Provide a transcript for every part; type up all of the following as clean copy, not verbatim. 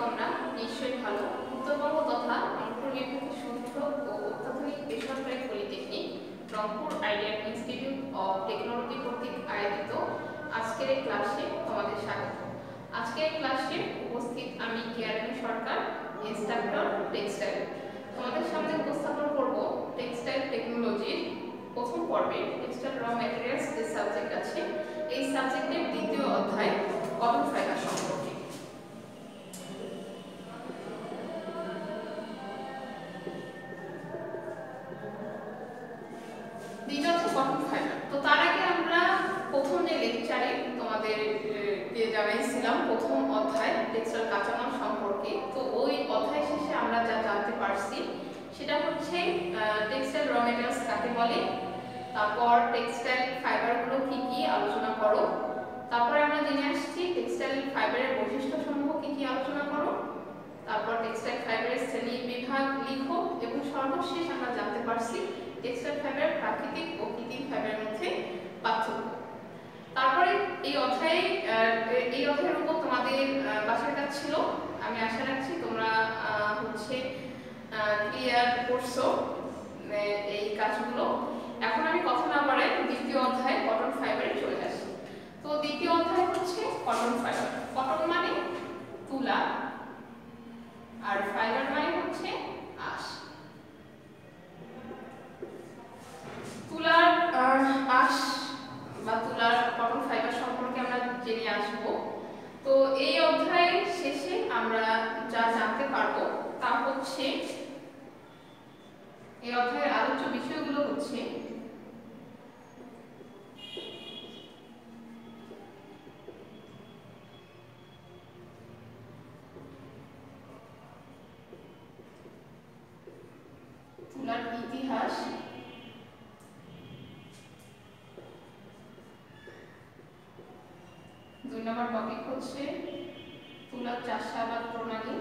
তোমরা নিশ্চয়ই ভালো। উত্তরবঙ্গ তথা রংপুর বিভাগের শুদ্ধ ও অত্যাধুনিক বেসরকারি polytechnic Rangpur ideal institute of technology কর্তৃক আয়োজিত আজকের এই ক্লাসে তোমাদের স্বাগত। আজকের ক্লাসে উপস্থিত আমি কেয়ারানী সরকার, ইনস্ট্রাক্টর টেক্সটাইল। তোমাদের সামনে উপস্থাপন করব টেক্সটাইল টেকনোলজির প্রথম পর্বে টেক্সটাইল র ম্যাটেরিয়ালস যে সাবজেক্ট আছে এই সাবজেক্টের দ্বিতীয় অধ্যায় কটন ফাইবার সম্পর্কে। Cotton fibre. তো তার আগে আমরা প্রথম যে লেকচারে তোমাদের জানাইছিলাম প্রথম অধ্যায় টেক্সটাইল কাঁচামাল সম্পর্কে, তো ওই অধ্যায় শেষে আমরা যা জানতে পারছি সেটা হচ্ছে টেক্সটাইল র ম্যাটেরিয়ালস কাকে বলে, তারপর টেক্সটাইল ফাইবারগুলো কি কি আলোচনা করো, তারপরে আমরা জেনে আসছি টেক্সটাইল ফাইবারের বৈশিষ্ট্যসমূহ কি কি আলোচনা করো, তারপর টেক্সটাইল ফাইবারের শ্রেণী বিভাগ লিখো এবং সর্বশেষ আমরা জানতে পারছি টেক্সটাইল ফাইবারের প্রাকৃতিক ও কৃত্রিম ফাইবারের মধ্যে পার্থক্য। তারপরে এই অধ্যায়ের উপর তোমাদের বাসার কাজ ছিল। আমি আশা রাখছি তোমরা ক্লিয়ার করছো এই কাজগুলো। এখন আমি কথা না বাড়াই দ্বিতীয় অধ্যায় কটন ফাইবারে চলে আসি। তো দ্বিতীয় অধ্যায় হচ্ছে কটন ফাইবার। কটন মানে তুলা আর ফাইবার মানে হচ্ছে আঁশ। তুলার আঁশ বা তুলার কটন ফাইবার সম্পর্কে আমরা জেনে আসব। তো এই অধ্যায়ের শেষে আমরা যা জানতে পারবো তা হচ্ছে এই অধ্যায়ের আলোচ্য বিষয়গুলো হচ্ছে তুলার ইতিহাস, দুই নম্বর টপিক হচ্ছে তুলার চাষাবাদ প্রণালী,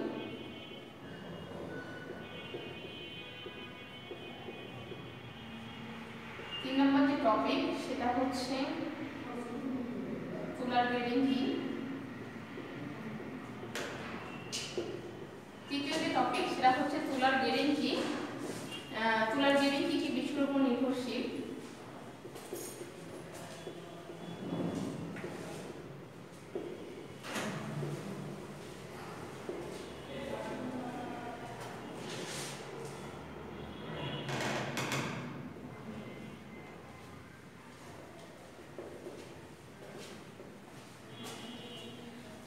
তিন নম্বর যে টপিক সেটা হচ্ছে তুলার গ্রেডিং কি, তৃতীয় যে টপিক সেটা হচ্ছে তুলার গ্রেডিং কি, তুলার গ্রেডিং কি কি বিষয়ের উপর নির্ভরশীল,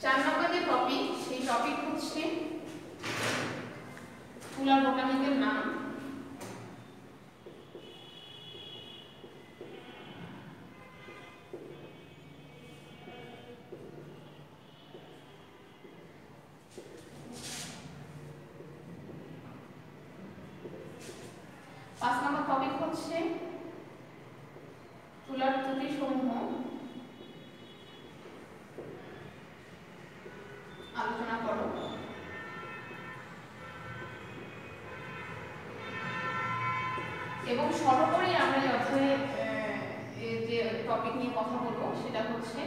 চার নম্বর যে টপিক সেই টপিক হচ্ছে তুলার বোটানিক্যাল নাম, পাঁচ নম্বর টপিক হচ্ছে তুলার ত্রুটি সমূহ আলোচনা করো। এবং সর্বোপরি আমরা এই অধ্যায়ে যে টপিক নিয়ে কথা বলবো সেটা হচ্ছে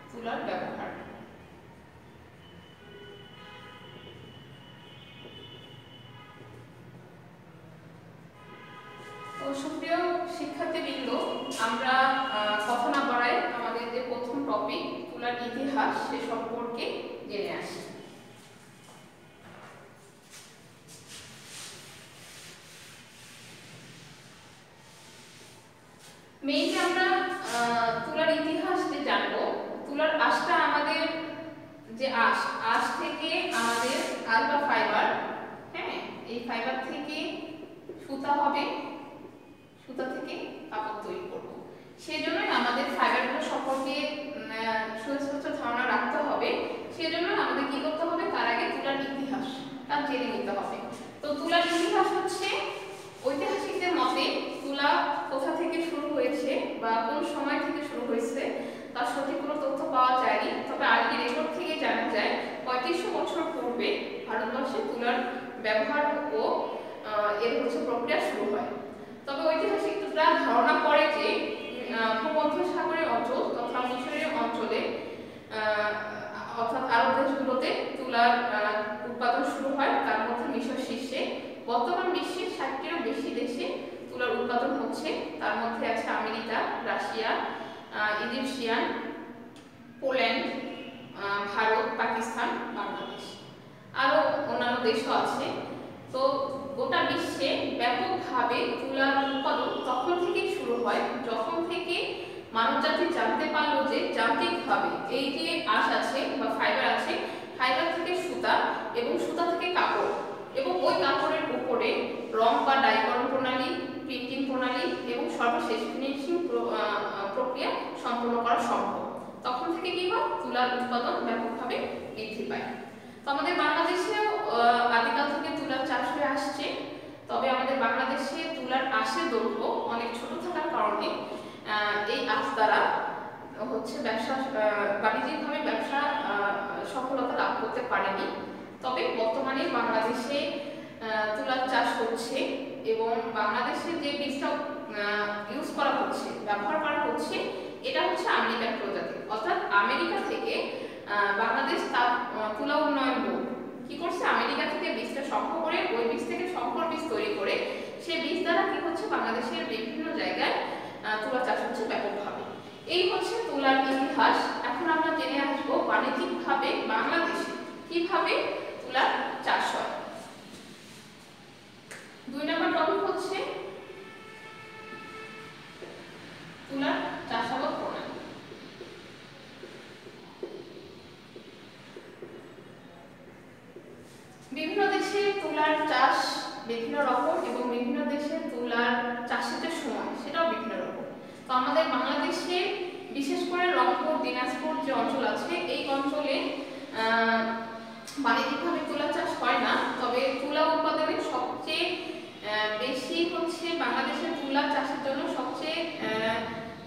তুলার ব্যবহার। তো সুপ্রিয় শিক্ষার্থীবৃন্দ, আমরা কথা না বাড়াই আমাদের যে প্রথম টপিক তুলার ইতিহাস সে সম্পর্কে জেনে আসি। মেইনলি আমরা তুলার ইতিহাস যে জানবো, তুলার আঁশটা আমাদের যে আঁশ থেকে আমাদের আলফা ফাইবার, হ্যাঁ, এই ফাইবার থেকে সুতা হবে, সুতা থেকে কাপড় তৈরি করব। সেই জন্যই আমাদের ফাইবারগুলো সম্পর্কে সুস্পষ্ট ধারণা রাখতে হবে। সেই জন্য আমাদের কি করতে হবে, তার আগে তুলার ইতিহাসটা জেনে নিতে হবে। তো তুলার ইতিহাস হচ্ছে ঐতিহাসিকদের মতে তুলা কোথা থেকে শুরু হয়েছে বা কোন সময় থেকে শুরু হয়েছে তার সঠিক কোনো তথ্য পাওয়া যায়নি। তবে আরবি রেকর্ড থেকে জানা যায় 3500 বছর পূর্বে ভারতবর্ষে তুলার ব্যবহার ও এর প্রক্রিয়া শুরু হয়। তবে ঐতিহাসিকরা ধারণা করে যে ভূমধ্যসাগরীয় অঞ্চল তথা মিশরীয় অঞ্চলে অর্থাৎ আরব দেশগুলোতে তুলার উৎপাদন হচ্ছে। তার মধ্যে আছে America, Russia, Egyptian, Poland, Bharat, Pakistan, Bangladesh, আরও অন্যান্য দেশও আছে। তো গোটা বিশ্বে ব্যাপকভাবে তুলার উৎপাদন তখন থেকেই শুরু হয় যখন থেকে মানবজাতি জানতে পারলো যে যান্ত্রিকভাবে এই যে আঁশ আছে বা ফাইবার আছে, ফাইবার থেকে সুতা এবং সুতা থেকে কাপড় এবং ওই কাপড়ের উপরে রং বা ডাইকরণ প্রণালী, প্রিন্টিং প্রণালী এবং সর্বশেষ ফিনিশিং প্রক্রিয়া সম্পন্ন করা সম্ভব। তখন থেকে কি হয়, তুলার উৎপাদন ব্যাপকভাবে বৃদ্ধি পায়। তো আমাদের বাংলাদেশেও আদিকাল থেকে তুলার চাষ হয়ে আসছে। তবে আমাদের বাংলাদেশে তুলার আঁশের দৈর্ঘ্য অনেক ছোট থাকার কারণে এই আঁশ দ্বারা হচ্ছে বাণিজ্যিকভাবে ব্যবসা সফলতা লাভ করতে পারেনি। তবে বর্তমানে বাংলাদেশে তুলার চাষ হচ্ছে এবং বাংলাদেশের যে বীজটা ইউজ করা হচ্ছে, ব্যবহার করা হচ্ছে, এটা হচ্ছে আমেরিকান প্রজাতি। অর্থাৎ আমেরিকা থেকে বাংলাদেশ তার তুলা উন্নয়ন বোর্ড কি করছে, আমেরিকা থেকে বীজটা সংগ্রহ করে ওই বীজ থেকে সংকর বীজ তৈরি করে সেই বীজ দ্বারা কি হচ্ছে বাংলাদেশের বিভিন্ন জায়গায় তুলা চাষ হচ্ছে ব্যাপকভাবে। এই হচ্ছে তুলার ইতিহাস। এখন আমরা জেনে আসবো বাণিজ্যিকভাবে বাংলাদেশে কিভাবে তুলার চাষ হয়। 2 নম্বর টপিক হচ্ছে তুলার চাষাবাদ প্রণালী। বিভিন্ন দেশে তুলার চাষ বিভিন্ন রকম এবং বিভিন্ন দেশে তুলার চাষের যে সময় সেটাও বিভিন্ন রকম। তো আমাদের বাংলাদেশে বিশেষ করে রংপুর, দিনাজপুর যে অঞ্চল আছে এই অঞ্চলে বাণিজ্যিকভাবে তুলা চাষ হয় না। তবে তুলা উৎপাদনে সবচেয়ে বেশি হচ্ছে বাংলাদেশের তুলা চাষের জন্য সবচেয়ে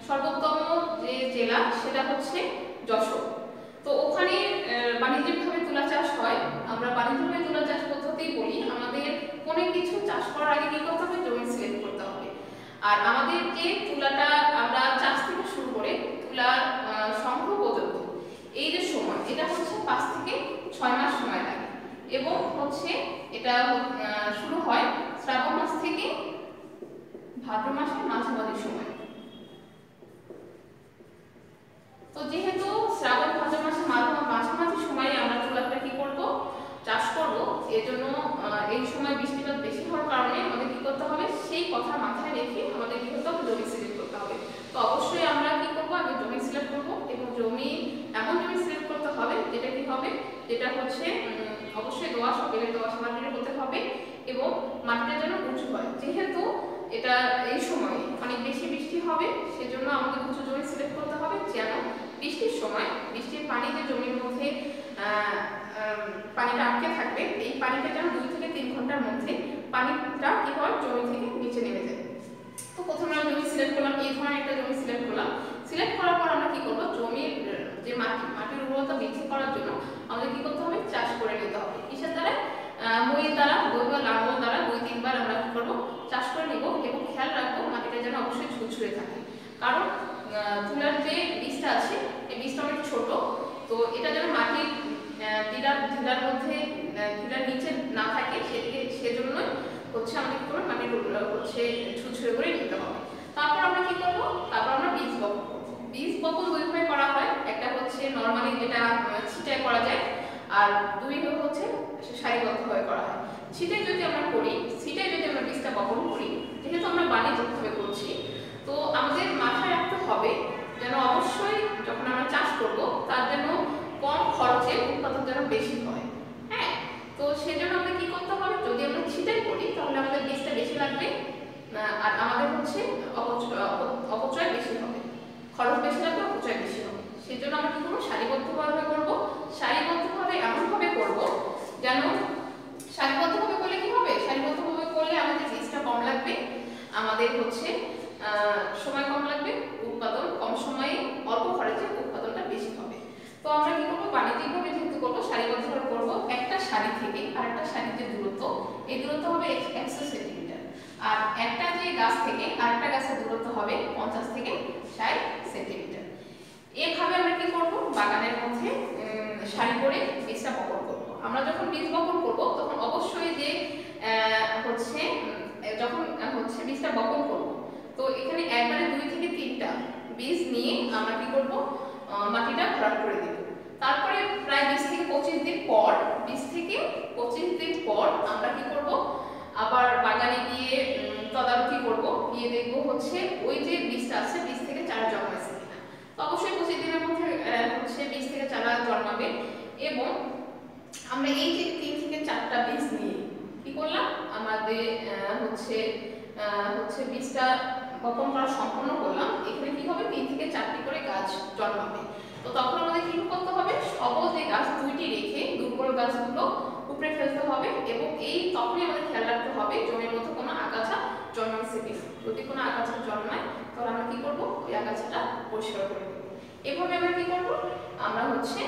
সর্বোত্তম যে জেলা সেটা হচ্ছে যশোর। তো ওখানে বাণিজ্যিকভাবে তুলা চাষ হয়। আমরা বাণিজ্যিকভাবে তুলা চাষ পদ্ধতি বলি, আমাদের কোনো কিছু চাষ করার আগে কি করতে হবে, জমি সিলেক্ট করতে হবে। আর আমাদের যে তুলাটা আমরা চাষ থেকে শুরু করে তুলার সংগ্রহ পর্যন্ত এই যে সময়, এটা হচ্ছে 5 থেকে 6 মাস সময় লাগে এবং হচ্ছে এটা শুরু হয় শ্রাবণ মাস থেকে ভাদ্র মাসের মাঝামাঝি সময়। তো যেহেতু শ্রাবণ ভাদ্র মাসের মাঝামাঝি সময়ে আমরা তুলাটা কি করব, চাষ করব, এজন্য এই সময় বৃষ্টিপাত বেশি হওয়ার কারণে আমাদের কি করতে হবে, সেই কথা মাথায় রেখে আমাদের কি করতে হবে, জমি সিলেক্ট করতে হবে। তো অবশ্যই আমরা কি করব, আগে জমি সিলেক্ট করব এবং জমি এমন জমি সিলেক্ট করতে হবে যেটা কি হবে, যেটা হচ্ছে অবশ্যই দোআঁশ হবে, দোআঁশ মাটির হতে হবে এবং মাটিটা যেন উঁচু হয়। যেহেতু এটা এই সময় অনেক বেশি বৃষ্টি হবে সেজন্য আমাদের উঁচু জমি সিলেক্ট করতে হবে, যেন বৃষ্টির সময় বৃষ্টির পানি যে জমির মধ্যে পানিটা আটকে থাকবে, এই পানিটা যেন 2 থেকে 3 ঘন্টার মধ্যে পানিটা কি হয়, জমি থেকে নিচে নেমে যায়। তো প্রথমে আমরা জমি সিলেক্ট করলাম, এই ধরনের একটা জমি সিলেক্ট করলাম। সিলেক্ট করার পর আমরা কি করব, জমির যে মাটির উর্বরতা বৃদ্ধি করার জন্য আমাদের কি করতে হবে, চাষ করে নিতে হবে। কিসের দ্বারা, মইয়ের দ্বারা, বই বা লাঙ্গল দ্বারা 2-3 বার আমরা কি করব, চাষ করে নেব এবং খেয়াল রাখবো মাটিটা যেন অবশ্যই ঝুরঝুরে থাকে। কারণ তুলার যে বীজটা আছে এই বীজটা অনেক ছোট, তো এটা যেন মাটির ঢিলার মধ্যে ঢিলার নিচে না থাকে সেজন্যই হচ্ছে আমাদের কি করবো, মাটির হচ্ছে ঝুরঝুরে করে নিতে হবে। তারপর আমরা কি করব, তারপর আমরা বীজ বপন করব। বীজ বপন 2 ভাবে করা হয়, একটা হচ্ছে নরমালি যেটা ছিটায় করা যায়, আর 2 হচ্ছে সারিবদ্ধভাবে করা হয়। ছিটায় যদি আমরা করি, ছিটায় যদি আমরা বীজটা বপন করি, যেহেতু আমরা বাণিজ্যিকভাবে করছি, তো আমাদের মাথায় রাখতে হবে যেন অবশ্যই যখন আমরা চাষ করব তার জন্য কম খরচে উৎপাদন যেন বেশি হয়। হ্যাঁ, তো সেজন্য আমাদের কি করতে হবে, যদি আমরা ছিটাই করি তাহলে আমাদের বীজটা বেশি লাগবে আর আমাদের হচ্ছে অপচয় বেশি হবে, খরচ বেশি লাগবে, অপচয় বেশি হবে। সেজন্য আমরা কি করবো, সারিবদ্ধভাবে করব। সারিবদ্ধভাবে এমনভাবে করব যেন, সারিবদ্ধভাবে করলে কি হবে, সারিবদ্ধভাবে করলে আমাদের বীজটা কম লাগবে, আমাদের হচ্ছে সময় কম লাগবে, উৎপাদন কম সময়ে অল্প খরচে উৎপাদনটা বেশি হবে। তো আমরা কি করবো, বাণিজ্যিকভাবে যেহেতু করবো সারিবদ্ধভাবে করবো, একটা সারি থেকে আরেকটা সারির যে দূরত্ব, এই দূরত্ব হবে 100 সেন্টিমিটার, আর একটা যে গাছ থেকে আরেকটা গাছের দূরত্ব হবে 50 থেকে 60 সেন্টিমিটার। এভাবে আমরা কি করব, বাগানের মধ্যে সারি করে বীজটা বপন করব। আমরা যখন বীজ বপন করব তখন অবশ্যই যে হচ্ছে যখন হচ্ছে বীজটা বপন করব তো এখানে একবারে 2 থেকে 3টা বীজ নিয়ে আমরা কি করব, মাটিটা ভরাট করে দেব। তারপরে প্রায় 20 থেকে 25 দিন পর, 20 থেকে 25 দিন পর আমরা কি করব, আবার বাগানে গিয়ে তদারকি করব, গিয়ে দেখব হচ্ছে ওই যে বীজটা আছে বীজ থেকে চারা জন্মাচ্ছে কিনা। তো অবশ্যই 25 দিনের মধ্যে হচ্ছে বীজ থেকে চারা জন্মাবে। এবং আমরা এই যে 3 থেকে 4টা বীজ নিয়ে কি করলাম, আমাদের হচ্ছে বীজটা বপন করা সম্পন্ন করলাম। এখানে কি হবে, 3 থেকে 4টি করে গাছ জন্মাবে। তো তখন আমাদের কি করতে হবে, সবল যে গাছ 2টি রেখে দুর্বল গাছগুলো উপড়ে ফেলতে হবে। এবং এই তখনই আমাদের খেয়াল রাখতে হবে জমির মধ্যে কোনো আগাছা জন্মাচ্ছে কিনা। যদি কোনো আগাছা জন্মায় তাহলে আমরা কি করব, ওই আগাছাটা পরিষ্কার করে দেব। এভাবে আমরা কি করব, আমরা হচ্ছে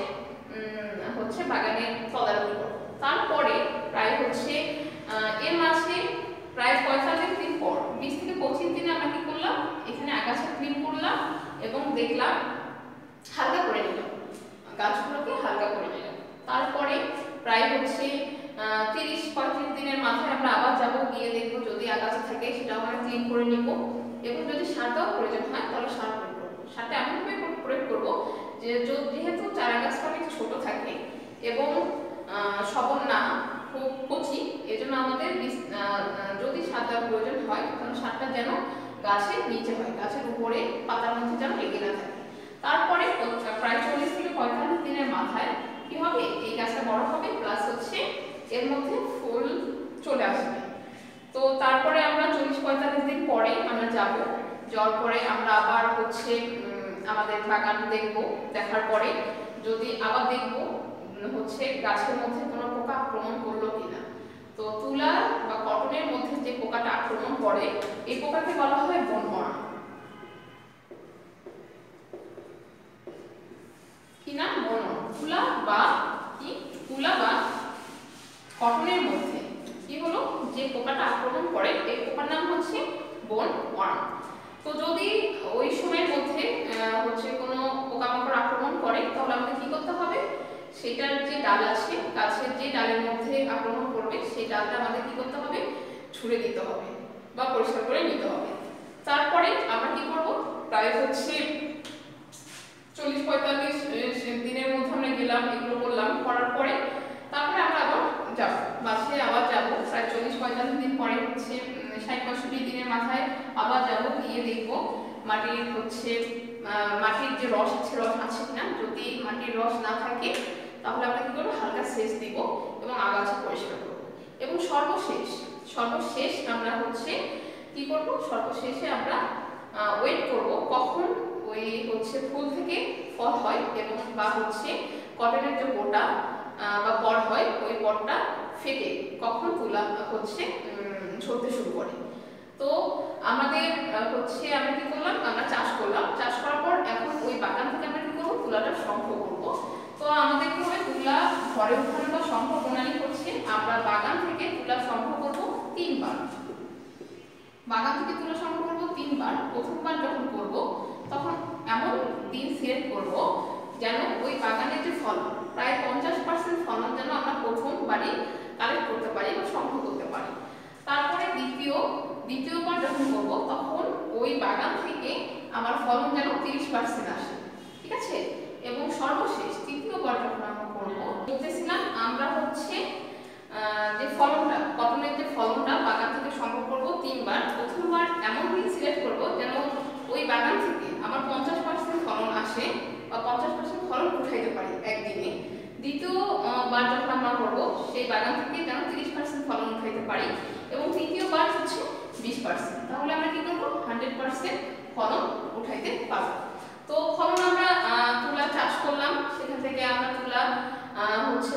বাগানে তদারকি করব। তারপরে প্রায় এর মাঝে প্রায় 45 দিন পর, 20 থেকে 25 দিনে আমরা কি করলাম, এখানে আগাছা ক্লিন করলাম এবং দেখলাম, হালকা করে নিলাম, গাছগুলোকে হালকা করে নিলাম। তারপরে প্রায় 30-35 দিনের মাথায় আমরা আবার যাব, গিয়ে দেখবো যদি আগাছা থাকে সেটা আমরা ক্লিন করে নিব। এবং যদি সার দেওয়ার প্রয়োজন হয় তাহলে সার প্রয়োগ করবো। সারটা এমনভাবে প্রয়োগ করবো যে যেহেতু চারা গাছটা অনেক ছোট থাকে এবং সবল না, খুব কচি, এজন্য আমাদের যদি সার দেওয়ার প্রয়োজন হয় তাহলে সারটা যেন গাছের নিচে হয়, গাছের উপরে পাতার মধ্যে যেন লেগে না থাকে। তারপরে প্রায় 40 থেকে 45 দিনের মাথায় কি হবে, এই গাছটা বড় হবে, প্লাস এর মধ্যে ফুল চলে আসবে। তো তারপরে আমরা 40-45 দিন পরে আমরা যাব, যাওয়ার পরে আমরা আবার আমাদের বাগান দেখব। দেখার পরে যদি আবার দেখব গাছের মধ্যে কোনো পোকা আক্রমণ করলো কিনা। তো তুলা বা কটনের মধ্যে যে পোকাটা আক্রমণ করে এই পোকাকে বলা হয় বনমরা। কি না, তুলা বা কটনের মধ্যে কি হলো, যে পোকাটা আক্রমণ করে এই পোকার নাম হচ্ছে বোনওয়ার্ম। তো যদি ওই সময়ের মধ্যে কোনো পোকামাকড় আক্রমণ করে তাহলে আমাদের কি করতে হবে, সেটার যে ডাল আছে, গাছের যে ডালের মধ্যে আক্রমণ করবে সেই ডালটা আমাদের কি করতে হবে, ছুঁড়ে দিতে হবে বা পরিষ্কার করে নিতে হবে। তারপরে আমরা কি করব, প্রায় 40-45 দিনের মধ্যে আমরা গেলাম, এগুলো করলাম, করার পরে তারপরে আমরা আবার যাব, বাসে আবার যাব। প্রায় 40-45 দিন পরে 60-65 দিনের মাথায় আবার যাব, গিয়ে দেখবো মাটির যে রস আছে কিনা। যদি মাটির রস না থাকে তাহলে আমরা কি করবো, হালকা সেচ দিব এবং আগাছা পরিষ্কার করবো। এবং সর্বশেষ আমরা কি করবো, সর্বশেষে আমরা ওয়েট করব কখন ওই ফুল থেকে ফল হয় এবং বা কটনের যে বোটা বা পট হয় ওই পটটা ফেটে কখন তুলা ঝরতে শুরু করে। তো আমাদের আমরা কি করলাম, আমরা চাষ করলাম, চাষ করার পর এখন ওই বাগান থেকে আমরা কি করবো, তুলাটা সংগ্রহ করবো। তো আমাদের কি হবে, তুলা ঘরে উঠানো বা সংগ্রহ প্রণালী আমরা বাগান থেকে তুলা সংগ্রহ করবো 3 বার। বাগান থেকে তুলা সংগ্রহ করবো 3 বার। প্রথমবার যখন করব তখন এমন দিন সিলেক্ট করব যেন ওই বাগানের যে ফলন, প্রায় 50% ফলন যেন আমরা প্রথমবারই কালেক্ট করতে পারি বা সংগ্রহ করতে পারি। তারপরে দ্বিতীয়বার যখন করব তখন ওই বাগান থেকে আমার ফলন যেন 30% আসে, ঠিক আছে। এবং সর্বশেষ তৃতীয়বার যখন আমরা করব, বলতেছিলাম আমরা যে ফলনটা, কটনের যে ফলনটা বাগান থেকে সংগ্রহ করব 3 বার। প্রথমবার এমন দিন সিলেক্ট করব যেন ওই বাগান থেকে আমার 50% ফলন আসে বা 50% ফলন উঠাইতে পারি একদিনে। দ্বিতীয়বার যখন আমরা করব সেই বাগান থেকে যেন 30% ফলন উঠাইতে পারি এবং তৃতীয়বার 20%। তাহলে আমরা কি করব, 100% ফলন উঠাইতে পারব। তো ফলন আমরা তুলা চাষ করলাম, সেখান থেকে আমরা তুলা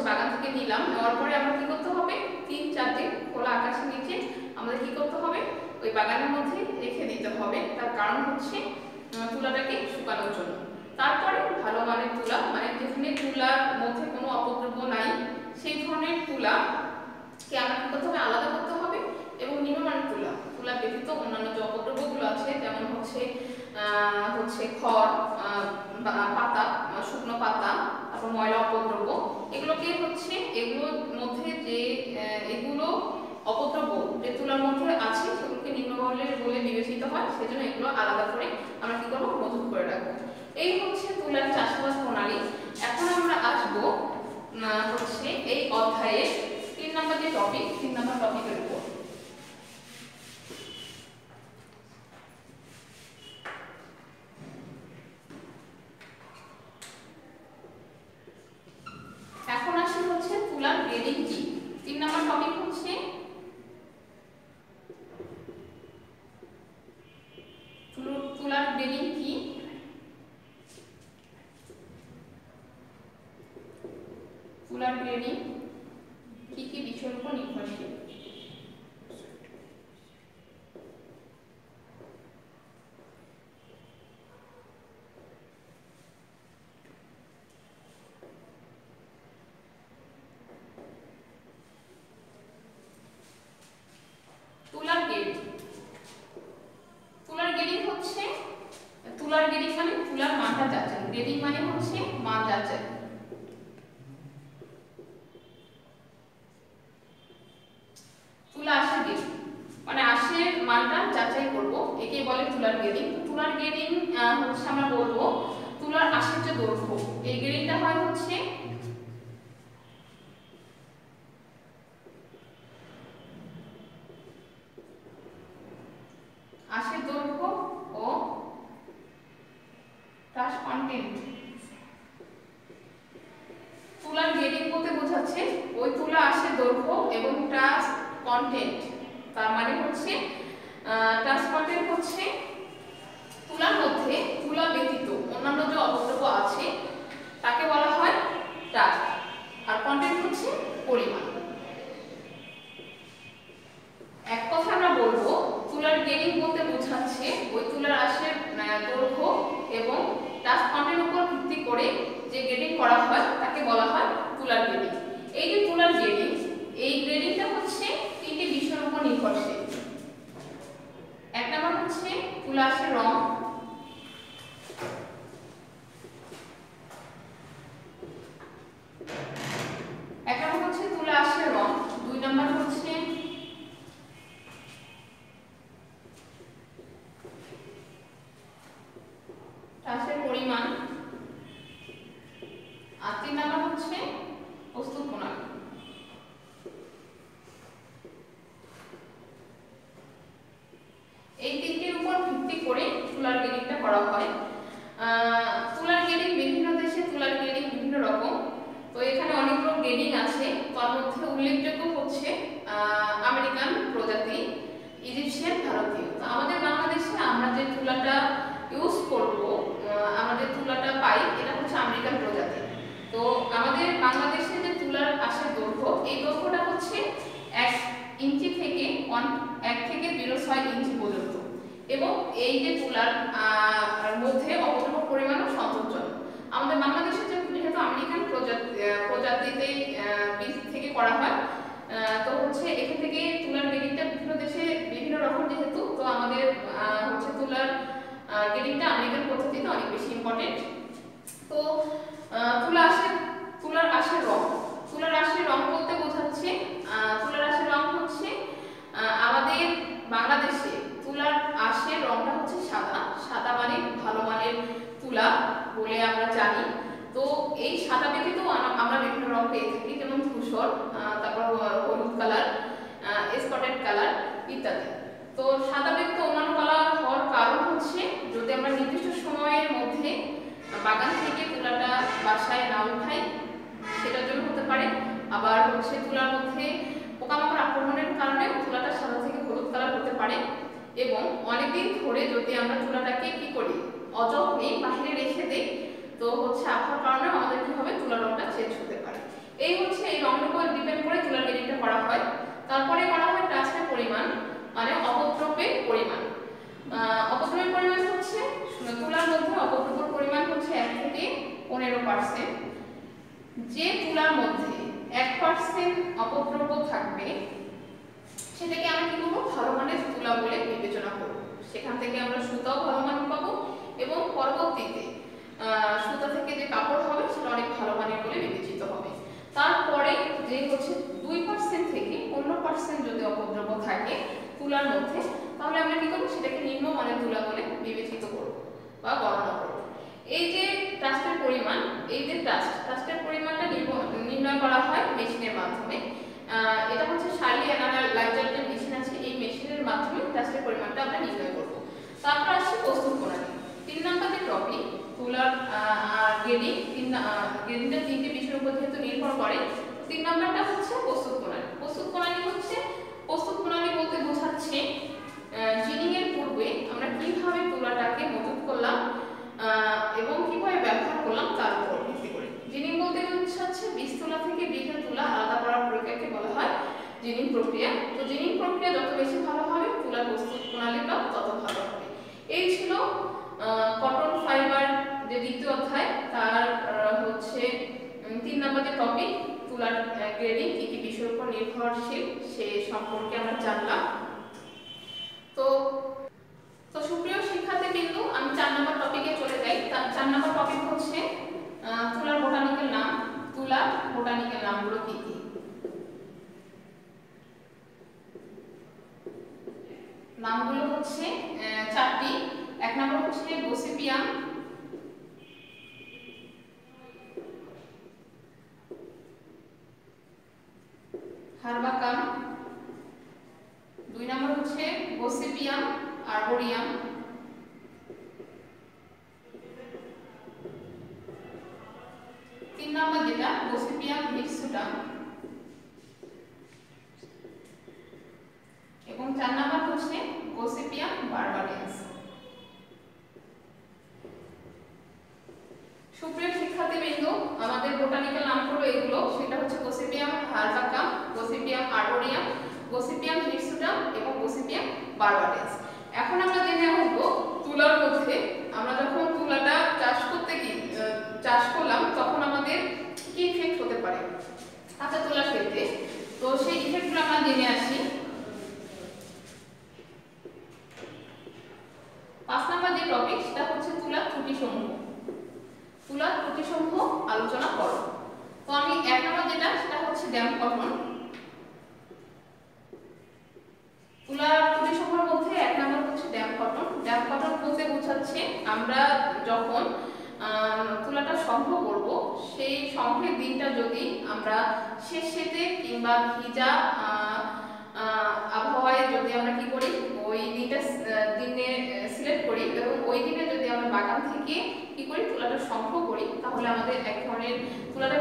বাগান থেকে নিলাম। নেওয়ার পরে আমরা কি করতে হবে, 3-4 দিন খোলা আকাশের নিচে আমাদের কি করতে হবে, ওই বাগানের মধ্যে রেখে দিতে হবে। তার কারণ তুলাটাকে শুকানোর জন্য। তারপরে ভালো মানের তুলা, মানে যেখানে তুলার মধ্যে কোনো অপদ্রব্য নাই সেই ধরনের তুলাকে আমরা কি করতে হবে, আলাদা করতে হবে। এবং নিম্নমানের তুলা ব্যতীত অন্যান্য যে অপদ্রব্যগুলো আছে, যেমন খড়, পাতা, শুকনো পাতা, তারপর ময়লা অপদ্রব্য, এগুলোকে এগুলোর মধ্যে যে এগুলো অপদ্রব্য যে তুলার মধ্যে আছে সেগুলোকে নিম্নভাবে দ্রব্যমূল্যের বলে বিবেচিত হয়, সেজন্য এগুলো আলাদা করে আমরা কি করব, মজুত করে রাখবো। এই হচ্ছে তুলার চাষাবাদ প্রণালী। এখন আমরা আসবো হচ্ছে এই অধ্যায়ে 3 নম্বর যে টপিক, 3 নম্বর টপিকের উপর। এখন আসি হচ্ছে তুলার গ্রেডিং কি। 3 নম্বর টপিক হচ্ছে তুলার গ্রেডিং কি। তুলার গ্রেডিং কি কি বিষয়ের উপর নির্ভরশীল। তুলার গ্রেডিং, তুলার গ্রেডিং হচ্ছে, তুলার গ্রেডিং মানে তুলার মানটা যাচাই, গ্রেডিং মানে হচ্ছে মান যাচাই। তুলা আঁশের গ্রেডিং মানে আঁশের মানটা যাচাই করব, একে বলে তুলার গ্রেডিং। তুলার গ্রেডিং হচ্ছে আমরা বলবো তুলার আঁশের যে দৈর্ঘ্য, এই গ্রেডিংটা হয় হচ্ছে আঁশের দৈর্ঘ্য ও টাচ কন্টেন্ট। তুলার গ্রেডিং বলতে বোঝাচ্ছে ওই তুলা আঁশের দৈর্ঘ্য এবং টাচ কন্টেন্ট, তার মানে হচ্ছে টাচ কন্টেন্ট হচ্ছে তুলার মধ্যে তুলা ব্যতীত অন্যান্য যে অবদ্রব্য আছে তাকে বলা হয় টাচ, আর কন্টেন্ট হচ্ছে পরিমাণ। এক কথা আমরা বলবো তুলার গ্রেডিং বলতে বোঝাচ্ছে ওই তুলার আঁশের দৈর্ঘ্য এবং টাচ কন্টেন্টের উপর ভিত্তি করে যে গ্রেডিং করা হয় তাকে বলা হয় তুলার গ্রেডিং। এই যে তুলার গ্রেডিং, এই গ্রেডিংটা হচ্ছে 3টি বিষয়ের উপর নির্ভরশীল। এক নম্বর হচ্ছে তুলা আঁশের রং, এক নম্বর হচ্ছে তুলা আঁশের রং, 2 নম্বর হচ্ছে টাচের পরিমাণ, আর 3 নম্বর হচ্ছে প্রস্তুত প্রণালী। এই 3টির উপর ভিত্তি করে তুলার গ্রেডিংটা করা হয়। তুলার গ্রেডিং বিভিন্ন দেশে তুলার গ্রেডিং বিভিন্ন রকম, তো এখানে অনেকগুলো গ্রেডিং আছে। তার মধ্যে উল্লেখযোগ্য হচ্ছে আমেরিকান প্রজাতি, ইজিপশিয়ান, ভারতীয়। তো আমাদের বাংলাদেশে আমরা যে তুলাটা ইউজ করব, আমরা যে তুলাটা পাই এটা হচ্ছে আমেরিকান প্রজাতি। তো আমাদের বাংলাদেশে যে তুলার আঁশের দৈর্ঘ্য, এই দৈর্ঘ্যটা হচ্ছে 1 ইঞ্চি থেকে 1 থেকে 0.6 ইঞ্চি পর্যন্ত, এবং এই যে তুলার মধ্যে অবদ্রব্য পরিমাণও সন্তোষজনক। আমাদের বাংলাদেশে যেহেতু আমেরিকান প্রজাতিতে বীজ থেকে করা হয়, তো হচ্ছে এখান থেকে তুলার গ্রেডিংটা বিভিন্ন দেশে বিভিন্ন রকম যেহেতু, তো আমাদের হচ্ছে তুলার গ্রেডিংটা আমেরিকান পদ্ধতিতে অনেক বেশি ইম্পর্টেন্ট। তো তুলার আঁশের রং, তুলার আঁশের রং বলতে বোঝাচ্ছে তুলার আঁশের রং হচ্ছে আমাদের বাংলাদেশে তুলার আঁশের রংটা হচ্ছে সাদা। সাদা মানে ভালো মানের তুলা বলে আমরা জানি। তো এই সাদা ব্যতীত আমরা বিভিন্ন রং পেয়ে থাকি, যেমন ধূসর, তারপর হলুদ কালার, স্পটেড কালার ইত্যাদি। তো সাদা ব্যতীত অন্যান্য কালার হওয়ার কারণ হচ্ছে যদি আমরা নির্দিষ্ট সময়ের মধ্যে বাগান থেকে তুলাটা বাসায় না উঠাই সেটার জন্য হতে পারে, আবার হচ্ছে তুলার মধ্যে পোকামাকড় আক্রমণের কারণে তুলাটা সাদা থেকে হলুদ কালার হতে পারে, এবং অনেকদিন ধরে যদি আমরা তুলাটাকে কি করি, অযত্নে বাইরে রেখে দেই, তো হচ্ছে আবহাওয়ার কারণে আমাদের কি হবে, তুলার রংটা চেঞ্জ হতে পারে। এই হচ্ছে এই রঙের উপর ডিপেন্ড করে তুলার গ্রেডিংটা করা হয়। তারপরে করা হয় টাচের পরিমাণ, মানে অপদ্রব্যের পরিমাণ। অপদ্রব্যের পরিমাণ হচ্ছে তুলার মধ্যে অপদ্রব্যের পরিমাণ হচ্ছে 1 থেকে 15%। যে তুলার মধ্যে 1% অপদ্রব্য থাকবে সেটাকে আমরা কি করবো, ভালো মানের তুলা বলে বিবেচনা করব। সেখান থেকে আমরা সুতাও ভালো মানের পাবো, এবং পরবর্তীতে সুতা থেকে যে কাপড় হবে সেটা অনেক ভালো মানের বলে বিবেচিত হবে। তারপরে যে হচ্ছে 2% থেকে 15% যদি অপদ্রব্য থাকে তুলার মধ্যে, তাহলে আমরা কি করব, সেটাকে নিম্নমানের তুলা বলে বিবেচিত করব বা গণনা করব। এই যে ট্রাস্টের পরিমাণ, এই যে ট্রাস্টের পরিমাণটা নির্ণয় করা হয় মেশিনের মাধ্যমে। এটা হচ্ছে শার্লি অ্যানালাইজার যে মেশিন আছে, এই মেশিনের মাধ্যমে ট্রাস্টের পরিমাণটা আমরা নির্ণয় করব। তারপর আসছে প্রস্তুত প্রণালী। 3 নম্বর যে টপিক তুলার গ্রেডিং, গ্রেডিংটা 3টে বিষয়ের উপর যেহেতু নির্ভর করে, 3 নম্বরটা হচ্ছে প্রস্তুত প্রণালী। প্রস্তুত প্রণালী বলতে বোঝাচ্ছে জিনিং এর পূর্বে আমরা কিভাবে তুলাটাকে মজুত করলাম এবং কিভাবে ব্যবহার করলাম তার উপর ভিত্তি করে। জিনিং বলতে বোঝাচ্ছে বীজ তুলা থেকে বীজের তুলা আলাদা করার প্রক্রিয়াকে বলা হয় জিনিং প্রক্রিয়া। তো জিনিং প্রক্রিয়া যত বেশি ভালো হবে, তুলার প্রস্তুত প্রণালীটা তত ভালো হবে। এই ছিল কটন ফাইবার যে দ্বিতীয় অধ্যায়, তার হচ্ছে 3 নম্বর যে টপিক তুলার গ্রেডিং কি কি বিষয়ের উপর নির্ভরশীল সে সম্পর্কে আমরা জানলাম। তো সুপ্রিয় শিক্ষার্থীবৃন্দ, আমি 4 নম্বর টপিকে চলে যাই। 4 নম্বর টপিক হচ্ছে তুলার বোটানিক্যাল নাম। তুলার বোটানিক্যাল নামগুলো কি কি? নামগুলো হচ্ছে 4টি। 1 নম্বর হচ্ছে গসিপিয়াম, হারবাকাম, 2 নম্বর হচ্ছে গসিপিয়াম আর্বোরিয়াম, 3 নম্বর যেটা গসিপিয়াম হিরসুটাম, এবং 4 নম্বর হচ্ছে গসিপিয়াম বারবারিয়ান্স। সুপ্রিয় শিক্ষার্থীবৃন্দ, আমাদের বোটানিক্যাল নামগুলো এগুলো, সেটা হচ্ছে গসিপিয়াম হারবাকাম, গসিপিয়াম আর্বোরিয়াম, গসিপিয়াম হিরসুটাম এবং গসিপিয়াম বারবারিয়ান্স। এখন আমরা জেনে আসব তুলার মধ্যে আমরা যখন তুলাটা চাষ করলাম তখন আমাদের কি ইফেক্ট হতে পারে কাঁচা তুলার ক্ষেত্রে। তো সেই ইফেক্টগুলো আমরা জেনে আসি। 5 নম্বর যে টপিক সেটা হচ্ছে তুলার ত্রুটিসমূহ। তুলার ত্রুটিসমূহ আলোচনা করো। তো আমি 1 নম্বর যেটা সেটা হচ্ছে ড্যাম্প কটন। তুলার ত্রুটিসমূহের মধ্যে 1 নম্বর হচ্ছে ড্যাম্প কটন। ড্যাম্প কটন বলতে বোঝাচ্ছে আমরা যখন তুলাটা সংগ্রহ করব, সেই সংগ্রহের দিনটা যদি আমরা শেষেতে কিংবা ভিজা আবহাওয়ায় যদি আমরা কি করি, ওই দিনে সিলেক্ট করি এবং ওই দিনে যদি আমরা বাগান থেকে কি করি তুলাটা সংগ্রহ করি, তাহলে আমাদের এক ধরনের তুলাটা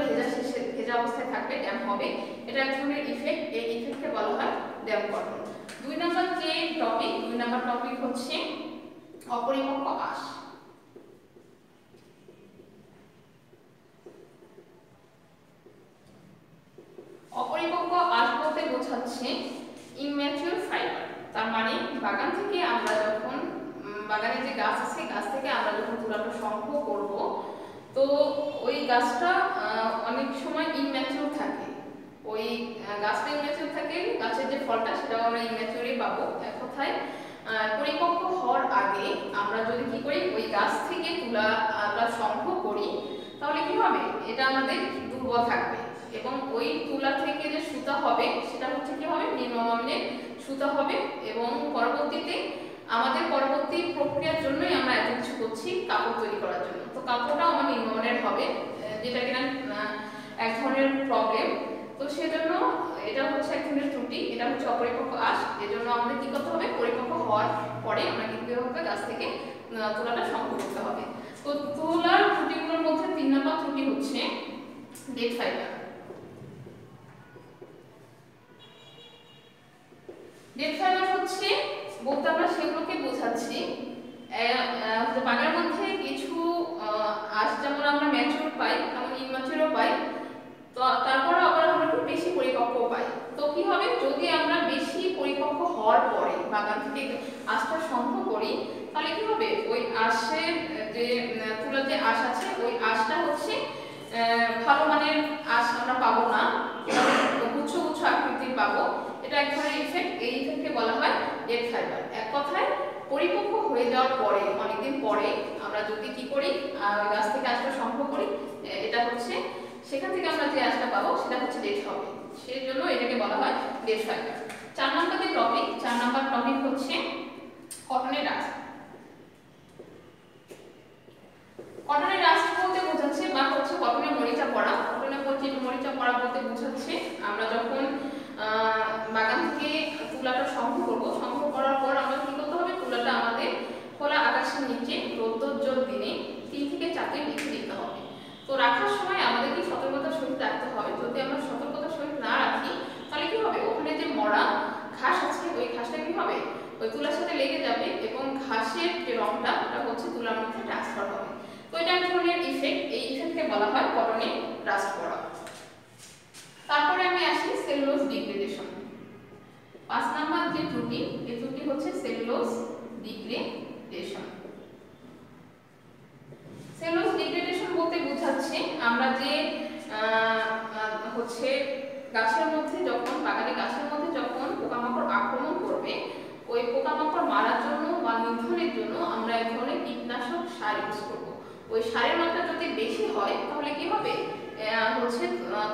ভেজা অবস্থায় থাকবে, ড্যাম্প হবে। এটা এক ধরনের ইফেক্ট, এই ইফেক্টকে বলা হয় ড্যাম্প কটন। 2 নম্বর যে টপিক, 2 নম্বর টপিক হচ্ছে অপরিপক্ক আঁশ। অপরিপক্ক আঁশ বলতে বোঝাচ্ছে ইম্যাচিউর ফাইবার। তার মানে বাগান থেকে আমরা যখন বাগানে যে গাছ আছে, গাছ থেকে আমরা যখন তুলাটা সংগ্রহ করব, তো ওই গাছটা অনেক সময় ইম্যাচিউর থাকে। ওই গাছটা ইম্যাচিউর থাকে, গাছের যে ফলটা সেটাও আমরা ইম্যাচিউরই পাবো। এক কথায় পরিপক্ক হওয়ার আগে আমরা যদি কি করি, ওই গাছ থেকে তুলাটা সংগ্রহ করি, তাহলে কি হবে, এটা আমাদের দুর্বল থাকবে এবং ওই তুলা থেকে যে সুতা হবে সেটা হচ্ছে কি হবে, নিম্নমানের সুতা হবে। এবং পরবর্তীতে আমাদের পরবর্তী প্রক্রিয়ার জন্যই আমরা এত কিছু করছি, কাপড় তৈরি করার জন্য। তো কাপড়টা আমার নিম্নমানের হবে, যেটা কিনা এক ধরনের প্রবলেম। তো সেজন্য এটা হচ্ছে এক ধরনের ত্রুটি, এটা হচ্ছে অপরিপক্ক আঁশ। এজন্য আমাদের কি করতে হবে, পরিপক্ক হওয়ার পরে আমরা কি করতে হবে, গাছ থেকে তুলাটা সংগ্রহ করতে হবে। তো তুলার ত্রুটিগুলোর মধ্যে 3 নম্বর ত্রুটি হচ্ছে ডেড ফাইবার। ডেড ফাইবার হচ্ছে বলতে আমরা সেগুলোকে বোঝাচ্ছি বাগানের মধ্যে কিছু আঁশ যেমন আমরা ম্যাচিউর পাই, তেমন ইম্যাচিউরও পাই। তো তারপরে আবার আমরা একটু বেশি পরিপক্ক পাই। তো কি হবে, যদি আমরা বেশি পরিপক্ক হওয়ার পরে বাগান থেকে আঁশটা সংগ্রহ করি, তাহলে কি হবে, ওই আঁশের যে তুলার যে আঁশ আছে, ওই আঁশটা হচ্ছে ভালো মানের আঁশ আমরা পাবো না, গুচ্ছ গুচ্ছ আকৃতির পাবো। এটা এক ধরনের ইফেক্ট, এই ইফেক্টকে বলা হয় ডেড ফাইবার। এক কথায় পরিপক্ক হয়ে যাওয়ার পরে অনেকদিন পরে আমরা যদি কি করি, গাছ থেকে আঁশটা সংগ্রহ করি, এটা হচ্ছে সেখান থেকে আমরা যে আঁশটা পাবো সেটা হচ্ছে ডেড হবে, সেই জন্য এটাকে বলা হয় ডেড ফাইবার। 4 নম্বর যে টপিক, 4 নম্বর টপিক হচ্ছে কটনের রাস্ট। কটনের রাস্ট বলতে বোঝাচ্ছে বা হচ্ছে কটনে মরিচা পড়া, কটনে মরিচা পড়া বলতে বোঝাচ্ছে আমরা যখন বাগান থেকে তুলাটা সংগ্রহ করব, সংগ্রহ করার পর আমরা কি করতে হবে, তুলাটা আমাদের খোলা আকাশের নিচে রৌদ্রোজ্জ্বল দিনে 3 থেকে 4 দিন রেখে দিতে হবে। তো রাখার সময় আমাদের কি সতর্কতার সহিত রাখতে হবে। যদি আমরা সতর্কতার সহিত না রাখি তাহলে কি হবে, ওখানে যে মরা ঘাস আছে ওই ঘাসটা কি হবে, ওই তুলার সাথে লেগে যাবে এবং ঘাসের যে রংটা ওটা হচ্ছে তুলার মধ্যে ট্রান্সফার হবে। তো এটা এক ধরনের ইফেক্ট, এই ইফেক্টকে বলা হয় কটনে রাস্ট পড়া। তারপরে আমি আসি সেলুলোজ ডিগ্রেডেশন। 5 নাম্বার যে ত্রুটি, এই ত্রুটি হচ্ছে সেলুলোজ ডিগ্রেডেশন। সেলুলোজ ডিগ্রেডেশন বলতে বোঝাচ্ছে আমরা যে হচ্ছে গাছের মধ্যে যখন বাগানে গাছের মধ্যে যখন পোকামাকড় আক্রমণ করবে, ওই পোকামাকড় মারার জন্য বা নিধনের জন্য আমরা এক ধরনের কীটনাশক সার ইউজ করব। ওই সারের মাত্রা যদি বেশি হয় তাহলে কি হবে, হচ্ছে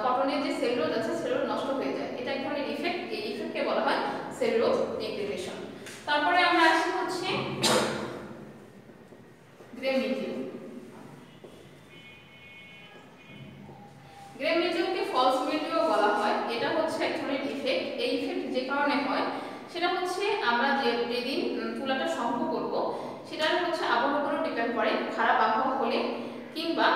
কটনের যে সেলুলোজ আছে সেলুলোজ নষ্ট হয়ে যায়। এটা এক ধরনের ইফেক্ট, এই ইফেক্টকে বলা হয় সেলুলোজ ডিগ্রেডেশন। তারপরে আমরা আসি হচ্ছে গ্রে মিলডিউ। গ্রে মিলডিউকে ফলস মিলডিউ বলা হয়। এটা হচ্ছে এক ধরনের ইফেক্ট। এই ইফেক্ট যে কারণে হয় সেটা হচ্ছে আমরা যেদিন তুলাটা সংগ্রহ করব সেটার হচ্ছে আবহাওয়ার উপর ডিপেন্ড করে। খারাপ আবহাওয়া হলে কিংবা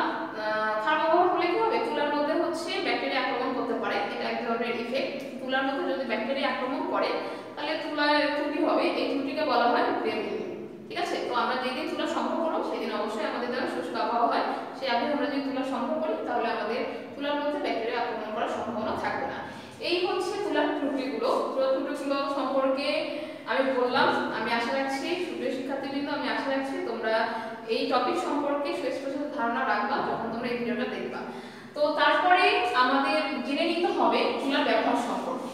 খারাপ আবহাওয়া হলে কি হবে, তুলার মধ্যে হচ্ছে ব্যাকটেরিয়া আক্রমণ করতে পারে। এটা এক ধরনের ইফেক্ট। তুলার মধ্যে যদি ব্যাকটেরিয়া আক্রমণ করে তাহলে তুলার ত্রুটি হবে, এই ত্রুটিকে বলা হয় গ্রে মিলডিউ। ঠিক আছে, তো আমরা যেদিন তুলা সংগ্রহ করব সেদিন অবশ্যই আমাদের দ্বারা শুষ্ক আবহাওয়া হয়, সেই আবহাওয়া আমরা যদি তুলা সংগ্রহ করি তাহলে আমাদের তুলার মধ্যে ব্যাকটেরিয়া আক্রমণ করার সম্ভাবনা থাকবে না। এই হচ্ছে তুলার ত্রুটিগুলো। তুলার ত্রুটিগুলো সম্পর্কে আমি বললাম। আমি আশা রাখছি সুপ্রিয় শিক্ষার্থীবৃন্দ, আমি আশা রাখছি তোমরা এই টপিক সম্পর্কে সুস্পষ্ট ধারণা রাখবা যখন তোমরা এই ভিডিওটা দেখবা। তো তারপরে আমাদের জেনে নিতে হবে তুলার ব্যবহার সম্পর্কে।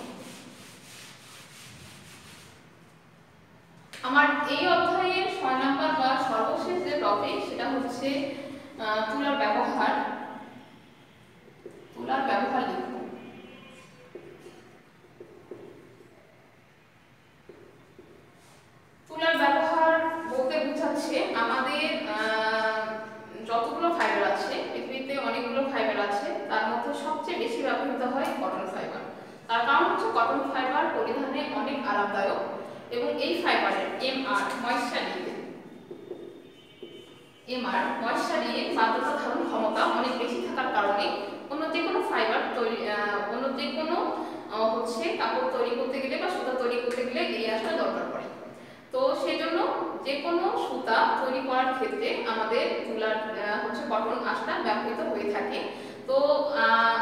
আমার এই অধ্যায়ের 6 নাম্বার বা সর্বশেষ যে টপিক সেটা হচ্ছে তুলার ব্যবহার। তুলার ব্যবহার লিখব। তুলার ব্যবহার বলতে বোঝাচ্ছে আমাদের যতগুলো ফাইবার আছে, পৃথিবীতে অনেকগুলো ফাইবার আছে, তার মধ্যে সবচেয়ে বেশি ব্যবহৃত হয় কটন ফাইবার। তার কারণ হচ্ছে কটন ফাইবার পরিধানে অনেক আরামদায়ক এবং এই ফাইবারের ময়েশ্চারিং আর্দ্রতা ধারণ ক্ষমতা অনেক বেশি থাকার কারণে অন্য যে কোনো ফাইবার তৈরি, অন্য যে কোনো হচ্ছে কাপড় তৈরি করতে গেলে বা সুতা তৈরি করতে গেলে এই আঁশটা দরকার পড়ে। তো সেজন্য যে কোনো সুতা তৈরি করার ক্ষেত্রে আমাদের তুলার হচ্ছে কটন আঁশটা ব্যবহৃত হয়ে থাকে। তো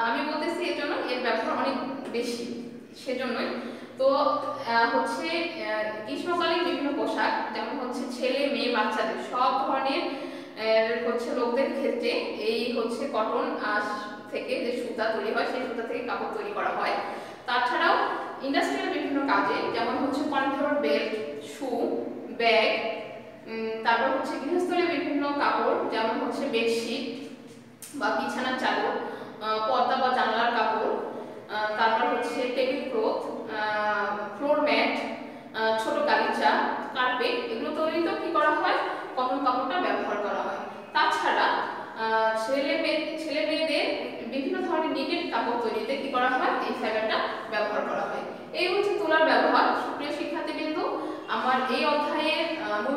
আমি বলতেছি এর জন্য এর ব্যবহার অনেক বেশি, সেজন্যই। তো হচ্ছে গ্রীষ্মকালীন বিভিন্ন পোশাক, যেমন হচ্ছে ছেলে মেয়ে বাচ্চাদের সব ধরনের হচ্ছে লোকদের ক্ষেত্রে এই হচ্ছে কটন আঁশ থেকে যে সুতা তৈরি হয় সেই সুতা থেকে কাপড় তৈরি করা হয়। তাছাড়াও ইন্ডাস্ট্রিয়াল বিভিন্ন কাজে, যেমন হচ্ছে কনভেয়র বেল্ট, শু, ব্যাগ, তারপর হচ্ছে গৃহস্থলীয় বিভিন্ন কাপড়, যেমন হচ্ছে বেডশিট বা বিছানার চাদর, পর্দা বা জানলার কাপড়, তারপর হচ্ছে টেবিল ক্লথ, ফ্লোর ম্যাট, ছোট গালিচা, কার্পেট, এগুলো তৈরিতেও কি করা হয়, কটন কাপড়টা ব্যবহার করা হয়। তাছাড়া ছেলে মেয়েদের বিভিন্ন ধরনের নিটেড কাপড় তৈরিতে কি করা হয়, এই ফাইবারটা ব্যবহার করা হয়। এই হচ্ছে তুলার ব্যবহার। সুপ্রিয় শিক্ষার্থীবৃন্দ, আমার এই অধ্যায়ের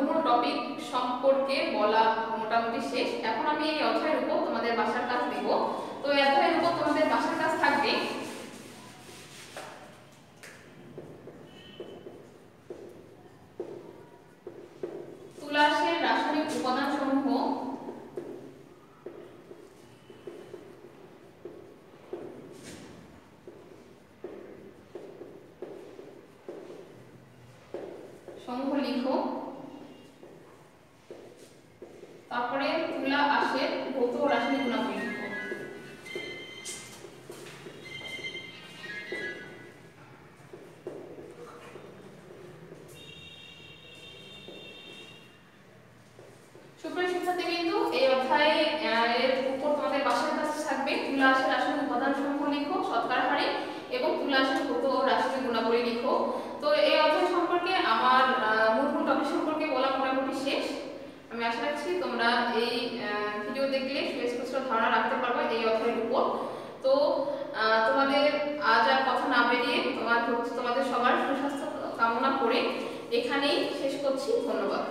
মূল টপিক সম্পর্কে বলা মোটামুটি শেষ। এখন আমি এই অধ্যায়ের উপর তোমাদের বাসার কাজ দেব। তো এই অধ্যায়ের উপর তোমাদের বাসার কাজ থাকবে তুলাসের রাসায়নিক উপাদানসমূহ লিখো। তারপরে তুলা আঁশের ভৌত ও রাসায়নিক গুণাবলী লিখো। সুপ্রিয় শিক্ষার্থীবৃন্দ, এই অধ্যায়ে এর উপর তোমাদের বাসার কাজ থাকবে তুলা আঁশের রাসায়নিক উপাদানসমূহ লিখো, শতকরা হারে, এবং তুলা আঁশের ভৌত ও রাসায়নিক গুণাবলী লিখো। তো এই অধ্যায় সম্পর্কে আমার মূল টপিক সম্পর্কে বেশ কিছুটা ধারণা রাখতে পারবো এই অধ্যায়ের উপর। তো তোমাদের আজ আর কথা না বেরিয়ে তোমাদের সবার সুস্বাস্থ্য কামনা করে এখানেই শেষ করছি। ধন্যবাদ।